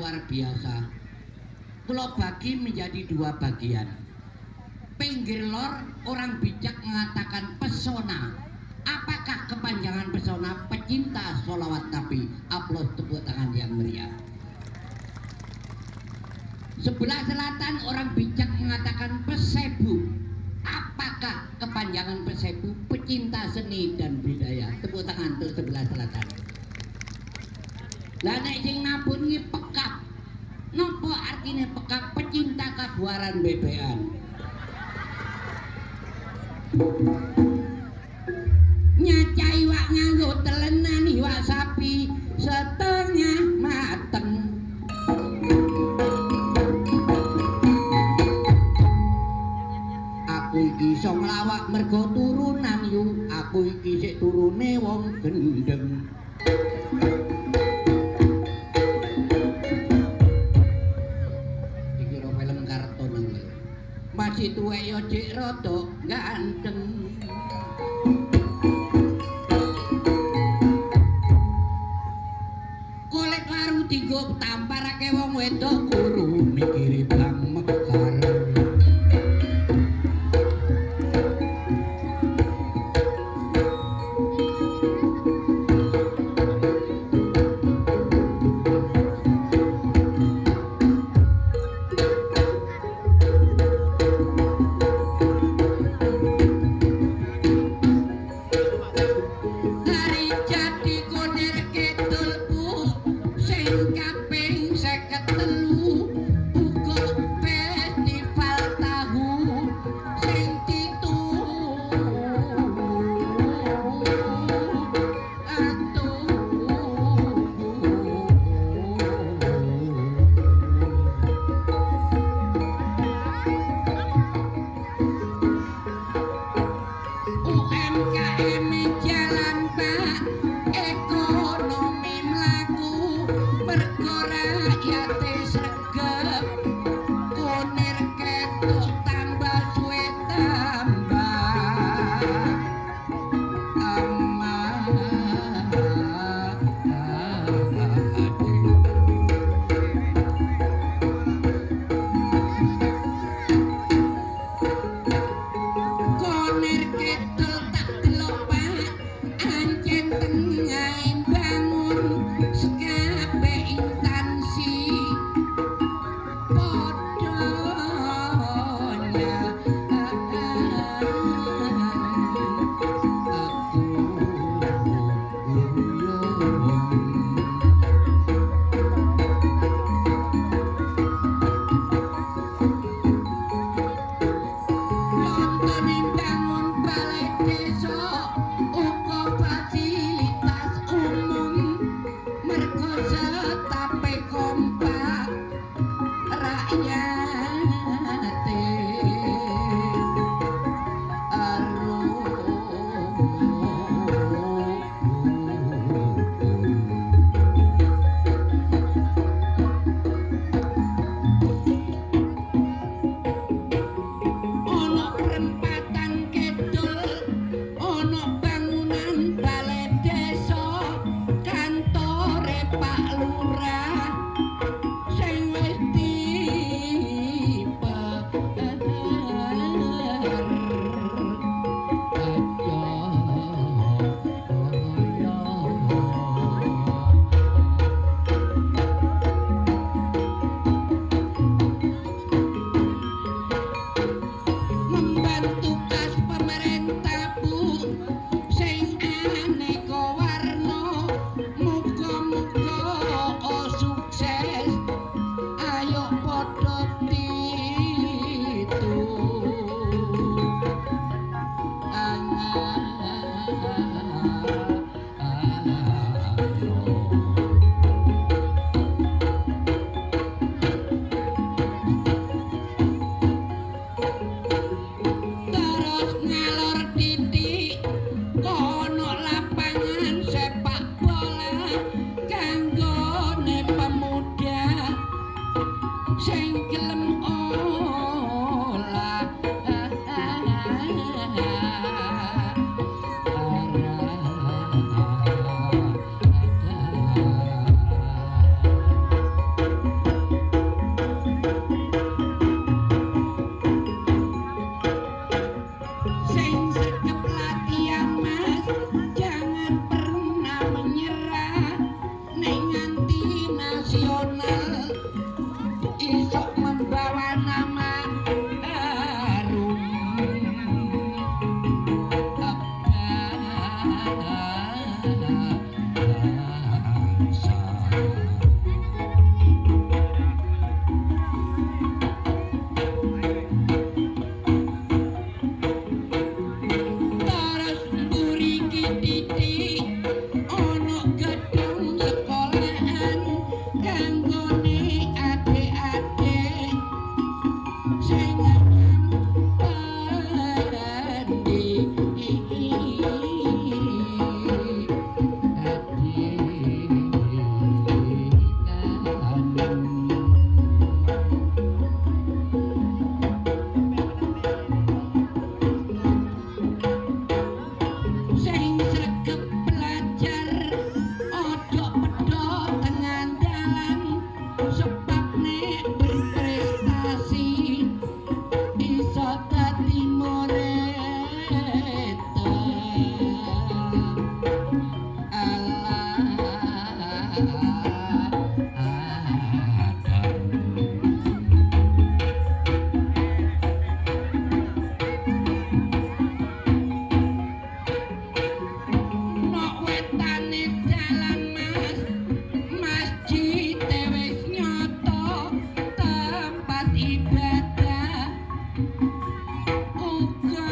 luar biasa. Pulau bagi menjadi dua bagian. Pinggir lor orang bijak mengatakan pesona. Apakah kepanjangan pesona? Pecinta sholawat Nabi. Aplaus tepuk tangan yang meriah. Sebelah selatan orang bijak mengatakan pesebu. Apakah kepanjangan pesebu? Pecinta seni dan budaya. Tepuk tangan untuk sebelah selatan. Lah nek sing nabun iki pekap. Nopo artine pekap? Pecinta kabuaran bebean. Nyacai iwak nganggo telenan iwak sapi setengah mateng. Aku iki iso nglawak mergo turunan yu. Aku iki sik turune wong gendeng. Iki ro film kartun iki. Masih tuwek yo cek rada ganteng. Kulit waru dienggo tamparake wong wedok guru mikiri bang mekar. Nok wetane dalan Mas, masjid wis nyoto, tempat ibadah uga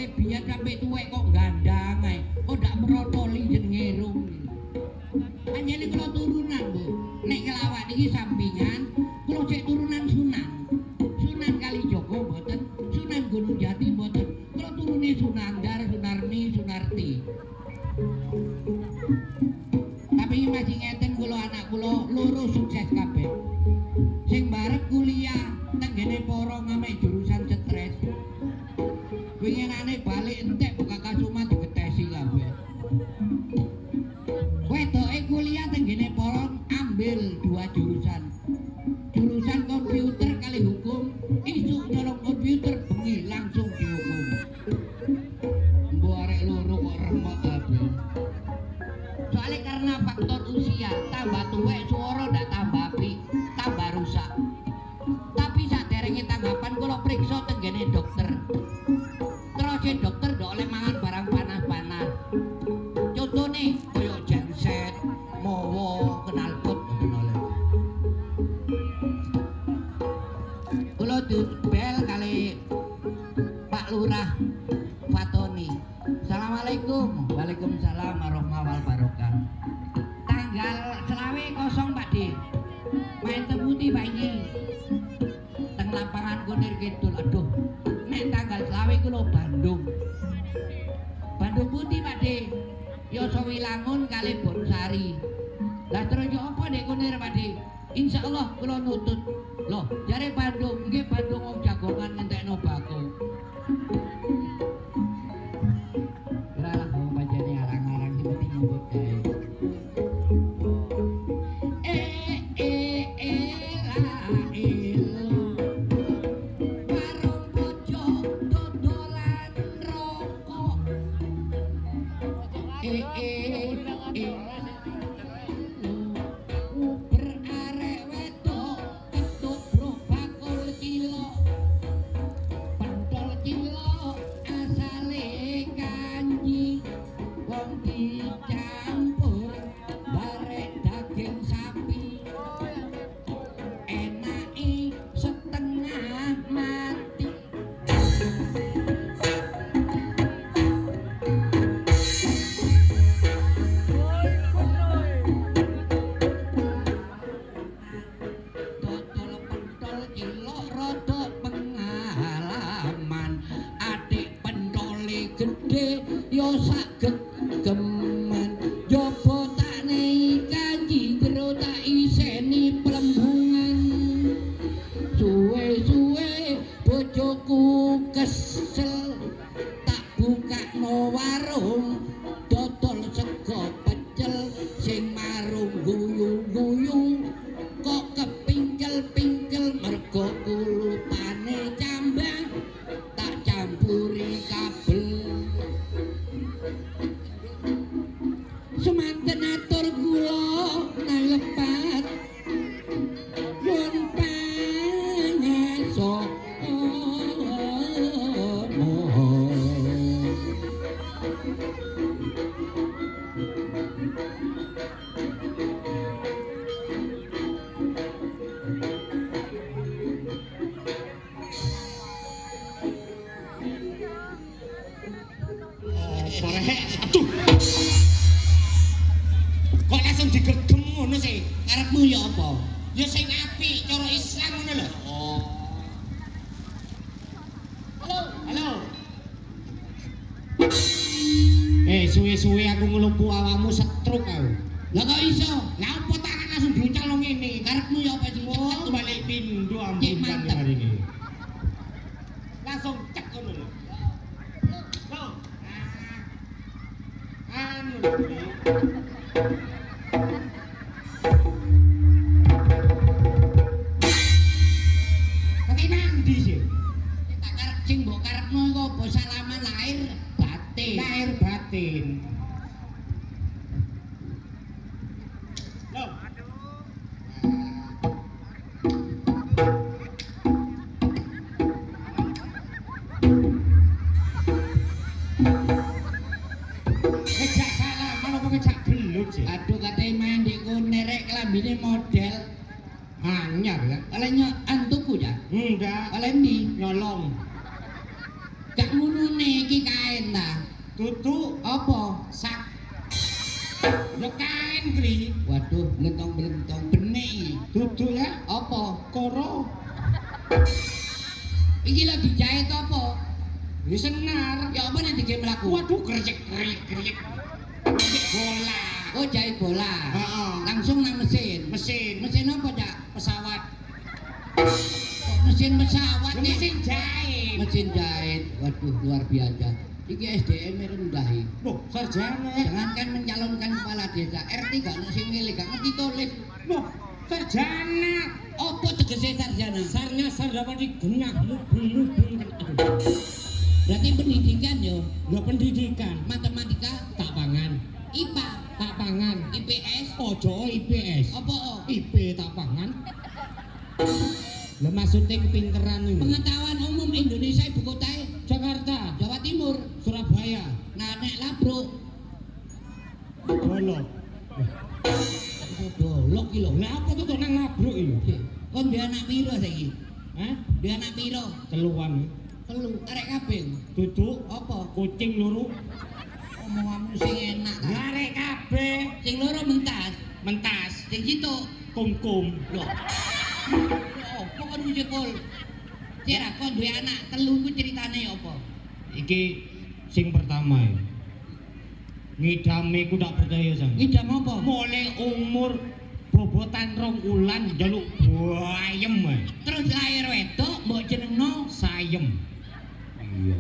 wiwit biyen sampe tuwek kok gandang ae. Kok ndak merotoli jenenge rung. Panjenengan kula turunan, Bu. Nek kelawak iki sampingan, kula sik turunan Sunan. Sunan Kalijaga mboten, Sunan Gunung Jati mboten. Kula turune Sunandar, Sunarni, Sunarti. Tapi masih ngeten kula anak kula loro sukses kabeh. Sing barep kuliah tenggene Porong ame jurusan stres. Winginane balik entek buka kasuma digetesi kabeh. Wedoke kuliah tenggene Porong ambil 2 jurusan. Jurusan komputer kali hukum, isuk nyolong komputer bengi langsung dihukum. Mbok arek loro kok remek kabeh. Soalnya karena faktor usia, tambah tuwek suara ndak tambah apik, tambah rusak. Tapi saderenge tanggapan kula priksa tenggene dokter. Terus si dokter ndak oleh mangan barang panas-panas. Contone kaya genset, mowo, knalpot mboten oleh. Kula dibel kali Pak Lurah Fatoni. Assalamualaikum. Waalaikumsalam warahmatullahi wabarakatuh. Tanggal 20 Pak D. Main tebuti Pak iki. Teng lapangan Kunir Kidul. Aduh. Nek tanggal 20 kula Bandung. Bandung Putih Pak D. Ya Sawilangun kali Bonsari. Lah terus yo apa nek Kunir Pak D? Insyaallah kula nutut. Loh, jare Bandung nggih Bandung wong jagongan ngentekno bako. Aduh. Kok langsung digegem ngono sih? Karepmu ya apa? Ya sing apik cara Islam ngono lho. Oh. Halo, halo. Suwe-suwe aku ngelumpuh awakmu setruk aku. Lah kok iso? Lah apa tangan langsung diucal lo ngene? Karepmu ya apa sih? Oh, balik pindho ampun hari ini. Langsung cek ngono lho. Loh. Anu. Pakai nandi sih. Tak karep sing mbok karepno iku apa salaman lahir batin. Lahir batin. Loh. Ngejak salah, malah mau ngejak gelut sih. Aduh katanya main di kunerek kelambine model. Anyar ya? Oleh antuku ya? Enggak. Oleh ndi? Nyolong. Gak ngono Ngene iki kain ta. Tutu Apa? sak. Ya kain kri. Waduh, blentong-blentong benik. Tutu ya Apa? koro. Iki lho dijahit apa? Wis senar. Ya apa nanti game mlaku? Waduh kerjek. Bola. Oh, jahit bola. Heeh. Langsung nang mesin. Mesin Apa, Cak? pesawat. Kok mesin pesawat nih? Mesin jahit. Mesin jahit. Waduh, luar biasa. Iki SDM rendah iki. Loh, sarjana. Jangankan mencalonkan kepala desa, RT gak ono sing milih, gak ngerti tulis. Loh, sarjana. Apa tegese sarjana? Sarnya sarjana digenah mubeng. Berarti pendidikan yo. Lho pendidikan. Matematika, Tak pangan. IPA, Tak pangan. IPS, Ojo IPS. apa o? IP tak pangan. Lah maksudnya kepinteran ini. Pengetahuan umum Indonesia ibu kota Jakarta, Jawa Timur. Surabaya, Nah, nek Labruk, Dolok. dolok iki lho. Lah apa tuh nang labruk iki? Kon dia anak piro saiki? Hah? Dia anak piro? Teluan. Telu, arek kabeh. Duduk Apa? kucing loro. Omonganmu sing enak ta. Arek kabeh Sing loro mentas, mentas, sing situ kumkum. lho. Oh, kok kon jebol. Cira kon duwe anak telu ku ceritane apa? Iki sing pertama ya. Ngidame ku tak percaya sang. Ngidam apa? Mulai umur bobotan 2 wulan njaluk bayem ae. Terus lahir wedok mbok jenengno Sayem. Iya.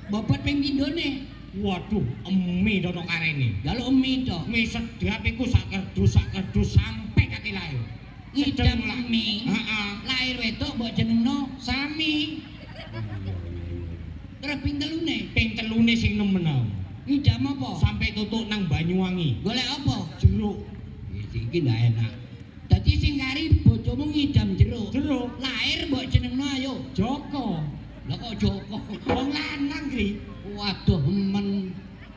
bobot ping pindhone. Waduh, emi dono karene. Njaluk emi to. Mi sedap iku sak kerdus sampe kate lahir. Ngidam lah. emi. Heeh. Lahir wedok mbok jenengno Sami. terus ping telune. Ping telune sing nemen aku. Ngidam apa? Sampai tutuk nang Banyuwangi. Golek apa? Jeruk. Iki ndak enak. Dadi sing kari bojomu ngidam jeruk. Jeruk. Lahir mbok jenengno ayo. Joko. Lah kok Joko? Wong lanang, Gri. Waduh, men.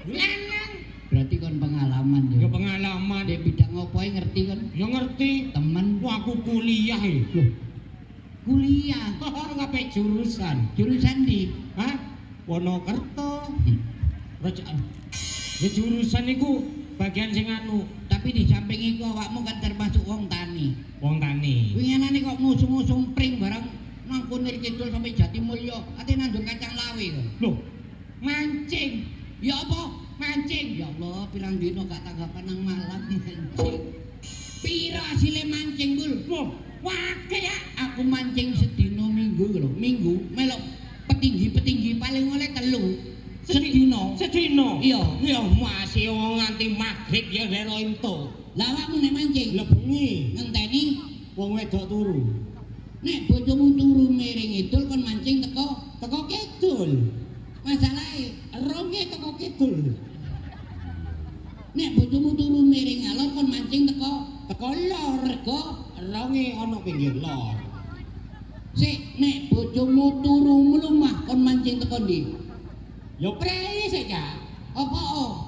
Lanang. Berarti kon pengalaman Ya yo. pengalaman. Dek bidang apa ae ngerti kon? Ya ngerti. Temen Wah, aku kuliah e. loh. Kuliah. Ngapain jurusan? Jurusan di Hah? Wonokerto. Rajaan. Ya jurusan iku bagian sing anu, tapi di samping iku awakmu kan termasuk wong tani. wong tani. Winginane kok ngusung-ngusung pring barang nang Kunir Kidul sampai Jatimulya, ate nandur kacang lawe kok. Loh, mancing. Ya apa? Mancing. Ya Allah, pirang dino gak tanggapan nang Malang mancing. Pira asile mancing, Bul? Loh, wakil ya. Aku mancing sedino minggu lho. Minggu melok petinggi-petinggi paling oleh telu. Sedino. Sedino. Iya. Ya masih wong nganti magrib ya lero ento. Lah awakmu nek mancing Lah bengi ngenteni wong wedok turu. nek bojomu turu miring idul kon mancing teko Kidul. masalahe Ronge teko kidul. nek bojomu turu miring alor kon mancing teko Lor. rego Ronge ana pinggir lor. sik nek bojomu turu mlumah kon mancing teko ndi Ya prei saja. apa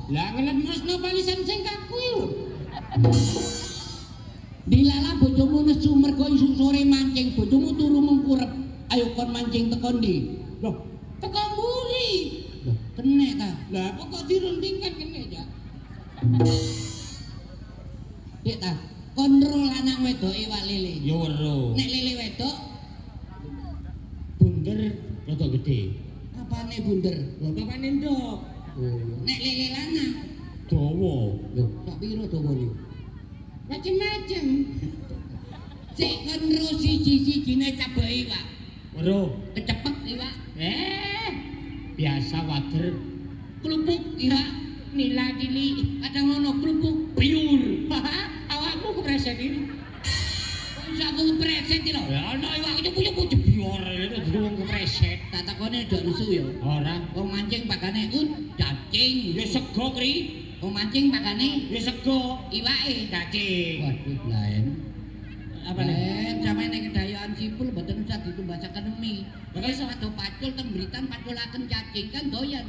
Lah ngelemesno balisan sing kaku yo. dilala bojomu nesu mergo isu sore mancing bojomu turu mengkurep ayo kon mancing teko ndi Loh, teko mburi lho kenek ta lah kok dirundingkan kene ya. Dik ta kon ro lanang wedoke wak lele Ya weruh. nek lele wedok Bunder rada gede. apane bunder Lho papane ndok. nek lele lanang Dawa. lho sak piro dawane Macem-macem. sik kon ro siji-sijine cabake iwak Weruh. kecepet iwak Biasa wader klupuk iwak nila dili kadang ono klupuk biur. Awakmu kepreset ini. kok iso aku preset iki lho Ya ana iwak cupu-cupu jebior itu durung kepreset. tak takone ndok nesu ya Ora. wong mancing pakane cacing Ya sego kri. wong mancing pakane Ya sego iwake cacing. waduh lain Apa nih? sampe nek kedayaan sipul mboten usah ditumbasaken mie. Pokoke sawado pacul teng Britan paculaken cacing kan doyan.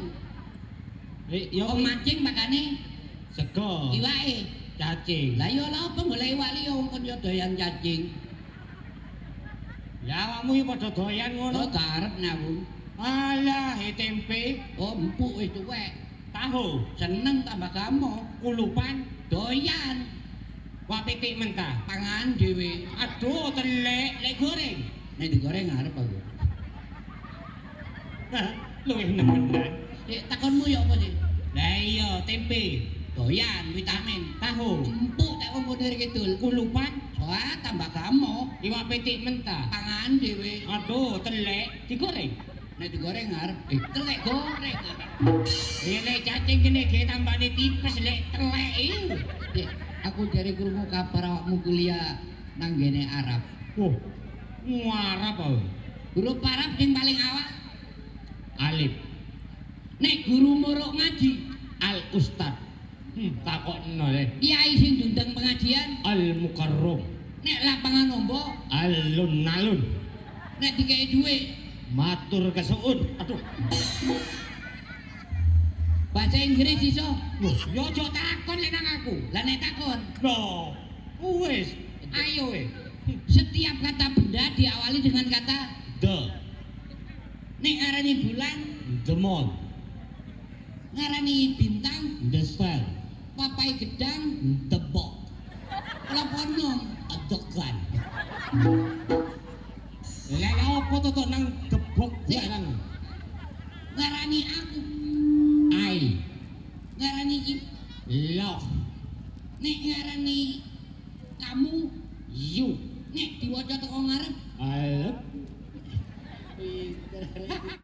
Ya Wong mancing makane sego. iwake. Cacing. Lah ya lha apa golek iwak liya wong kon yo doyan cacing. Ya awakmu iki padha doyan ngono. Oh gak arep aku. Alah, tempe, Oh, empuk wis tuwek. tahu, Seneng tambah gamo. kulupan, Doyan wak pitik mentah. pangan dhewe. Aduh, telek, lek goreng. Nek digoreng arep aku. Hah, luwih nemenan. Takonmu ya apa sih? Lah iya, tempe, Doyan vitamin. tahu, Empuk tak wong Munir Kidul. kulupan, Soalnya tambah gamo. iwak pitik mentah. Pangan dhewe. Aduh, telek, digoreng. Nek digoreng arep telek goreng. Ya lek cacing kene ge tambane tipes lek telek iki. Dik, aku dari krungu kabar awakmu kuliah nang ngene Arab. Wah, ngarap apa? Huruf Arab sing paling awal. Alif, Nek guru muruk ngaji, al ustad. Takokno le. kiai sing diundang pengajian, Al mukarrom, nek lapangan ombo, alun nalun, nek dikei dhuwit, matur kesuun. Aduh, bahasa Inggris iso. loh, yo aja takon lek nang aku. Lah nek takon, Loh, wis, ayo we. setiap kata benda diawali dengan kata The, nek ngarani bulan, the moon, ngarani bintang, the star, papai gedang, the box, loponom, the gun. Lek opo to nang gebok ya nang ngarani aku, I ngarani love nek ngarani kamu, you. nek diwaca teko ngarep I love